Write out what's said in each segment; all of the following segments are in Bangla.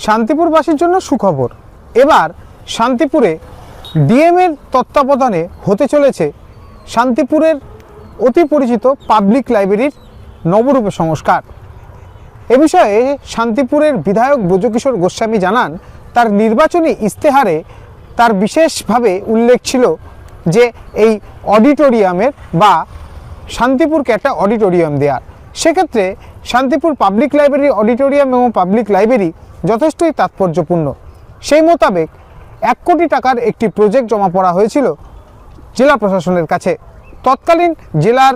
শান্তিপুরবাসীর জন্য সুখবর। এবার শান্তিপুরে ডিএমের তত্ত্বাবধানে হতে চলেছে শান্তিপুরের অতি পরিচিত পাবলিক লাইব্রেরির নবরূপে সংস্কার। এ বিষয়ে শান্তিপুরের বিধায়ক ব্রজকিশোর গোস্বামী জানান, তার নির্বাচনী ইস্তেহারে তার বিশেষভাবে উল্লেখ ছিল যে এই অডিটোরিয়ামের বা শান্তিপুরকে একটা অডিটোরিয়াম দেওয়ার। সেক্ষেত্রে শান্তিপুর পাবলিক লাইব্রেরি অডিটোরিয়াম এবং পাবলিক লাইব্রেরি যথেষ্টই তাৎপর্যপূর্ণ। সেই মোতাবেক 1 কোটি টাকার একটি প্রজেক্ট জমা পড়া হয়েছিল জেলা প্রশাসনের কাছে। তৎকালীন জেলার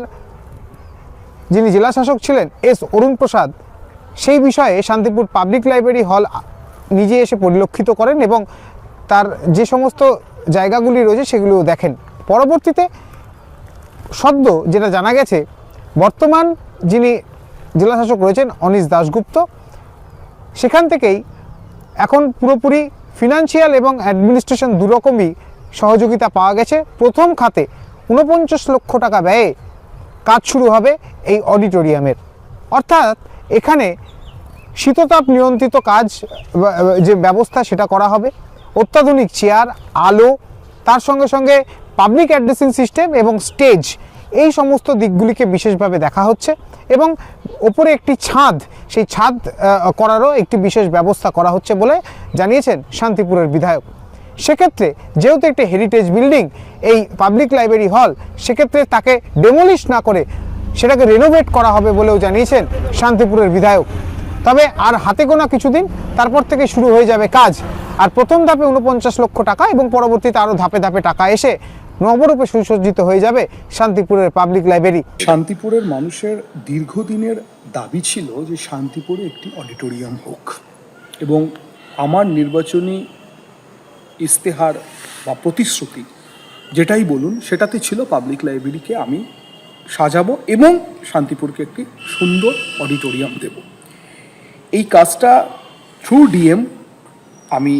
যিনি জেলা শাসক ছিলেন এস অরুণ প্রসাদ সেই বিষয়ে শান্তিপুর পাবলিক লাইব্রেরি হল নিজে এসে পরিলক্ষিত করেন এবং তার যে সমস্ত জায়গাগুলি রয়েছে সেগুলিও দেখেন। পরবর্তীতে সদ্য যেটা জানা গেছে, বর্তমান যিনি জেলা শাসক রয়েছেন অনিশ দাশগুপ্ত, সেখান থেকেই এখন পুরোপুরি ফিনান্সিয়াল এবং অ্যাডমিনিস্ট্রেশন দুরকমই সহযোগিতা পাওয়া গেছে। প্রথম খাতে 49 লক্ষ টাকা ব্যয়ে কাজ শুরু হবে এই অডিটোরিয়ামের। অর্থাৎ এখানে শীততাপ নিয়ন্ত্রিত কাজ যে ব্যবস্থা সেটা করা হবে, অত্যাধুনিক চেয়ার, আলো, তার সঙ্গে সঙ্গে পাবলিক অ্যাড্রেসিং সিস্টেম এবং স্টেজ, এই সমস্ত দিকগুলিকে বিশেষভাবে দেখা হচ্ছে এবং ওপরে একটি ছাদ, সেই ছাদ করারও একটি বিশেষ ব্যবস্থা করা হচ্ছে বলে জানিয়েছেন শান্তিপুরের বিধায়ক। সেক্ষেত্রে যেহেতু একটি হেরিটেজ বিল্ডিং এই পাবলিক লাইব্রেরি হল, সেক্ষেত্রে তাকে ডেমোলিশ না করে সেটাকে রেনোভেট করা হবে বলেও জানিয়েছেন শান্তিপুরের বিধায়ক। তবে আর হাতে গোনা কিছুদিন, তারপর থেকে শুরু হয়ে যাবে কাজ। আর প্রথম ধাপে 49 লক্ষ টাকা এবং পরবর্তীতে আরও ধাপে ধাপে টাকা এসে নবরূপে সুসজ্জিত হয়ে যাবে শান্তিপুরের পাবলিক লাইব্রেরি। শান্তিপুরের মানুষের দীর্ঘদিনের দাবি ছিল যে শান্তিপুরে একটি অডিটোরিয়াম হোক, এবং আমার নির্বাচনী ইস্তেহার বা প্রতিশ্রুতি যেটাই বলুন সেটাতে ছিল পাবলিক লাইব্রেরিকে আমি সাজাবো এবং শান্তিপুরকে একটি সুন্দর অডিটোরিয়াম দেব। এই কাজটা থ্রু ডিএম, আমি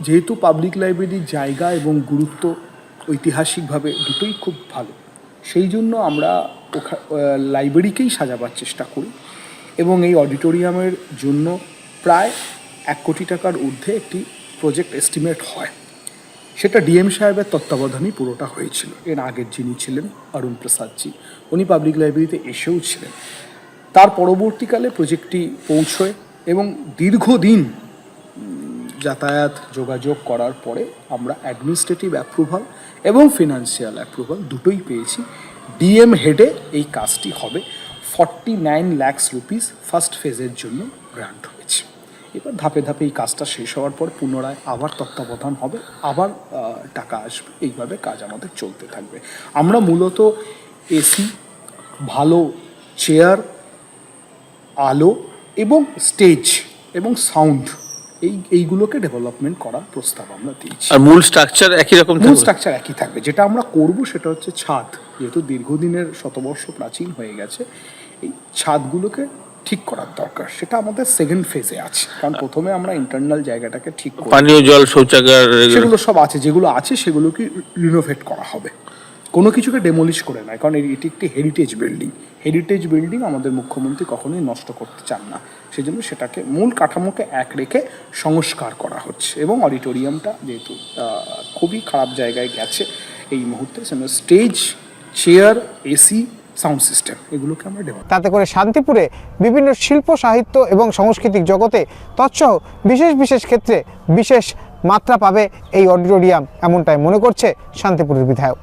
যেহেতু পাবলিক লাইব্রেরির জায়গা এবং গুরুত্ব ঐতিহাসিকভাবে দুটোই খুব ভালো, সেই জন্য আমরা লাইব্রেরিকেই সাজাবার চেষ্টা করি এবং এই অডিটোরিয়ামের জন্য প্রায় 1 কোটি টাকার ঊর্ধ্বে একটি প্রজেক্ট এস্টিমেট হয়। সেটা ডিএম সাহেবের তত্ত্বাবধানেই পুরোটা হয়েছিল। এর আগের যিনি ছিলেন অরুণ প্রসাদজি, উনি পাবলিক লাইব্রেরিতে এসেও ছিলেন। তার পরবর্তীকালে প্রজেক্টটি পৌঁছয় এবং দীর্ঘদিন যাতায়াত যোগাযোগ করার পরে আমরা অ্যাডমিনিস্ট্রেটিভ অ্যাপ্রুভাল এবং ফিনান্সিয়াল অ্যাপ্রুভাল দুটোই পেয়েছি। ডিএম হেডে এই কাজটি হবে। 49 লাখ রুপিস ফার্স্ট ফেজের জন্য গ্রান্ট হয়েছে। এবার ধাপে ধাপে এই কাজটা শেষ হওয়ার পর পুনরায় আবার তত্ত্বাবধান হবে, আবার টাকা আসবে, এইভাবে কাজ আমাদের চলতে থাকবে। আমরা মূলত এসি, ভালো চেয়ার, আলো এবং স্টেজ এবং সাউন্ড এইগুলোকে ডেভেলপমেন্ট করার প্রস্তাব আমরা দিয়েছি। আর মূল স্ট্রাকচার একই রকম থাকবে? মূল স্ট্রাকচার একই থাকবে। যেটা আমরা করব সেটা হচ্ছে ছাদ, যেহেতু দীর্ঘদিনের শতবর্ষ প্রাচীন হয়ে গেছে, এই ছাদগুলোকে ঠিক করার দরকার। সেটা আমাদের সেকেন্ড ফেজে আছে, কারণ প্রথমে আমরা ইন্টারনাল জায়গাটাকে ঠিক করি, পানীয় জল, শৌচাগার সেগুলো সব আছে, যেগুলো আছে সেগুলোকে রিনোভেট করা হবে, কোনো কিছুকে ডেমোলিশ করে নয়, কারণ এটি একটি হেরিটেজ বিল্ডিং। হেরিটেজ বিল্ডিং আমাদের মুখ্যমন্ত্রী কখনোই নষ্ট করতে চান না, সেই জন্য সেটাকে মূল কাঠামোকে এক রেখে সংস্কার করা হচ্ছে। এবং অডিটোরিয়ামটা যেহেতু খুবই খারাপ জায়গায় গেছে এই মুহূর্তে, stage, chair, AC, sound system এগুলোকে আমরা ডেভেলপ। তাতে করে শান্তিপুরে বিভিন্ন শিল্প, সাহিত্য এবং সাংস্কৃতিক জগতে তৎসহ বিশেষ বিশেষ ক্ষেত্রে বিশেষ মাত্রা পাবে এই অডিটোরিয়াম, এমনটাই মনে করছে শান্তিপুরের বিধায়ক।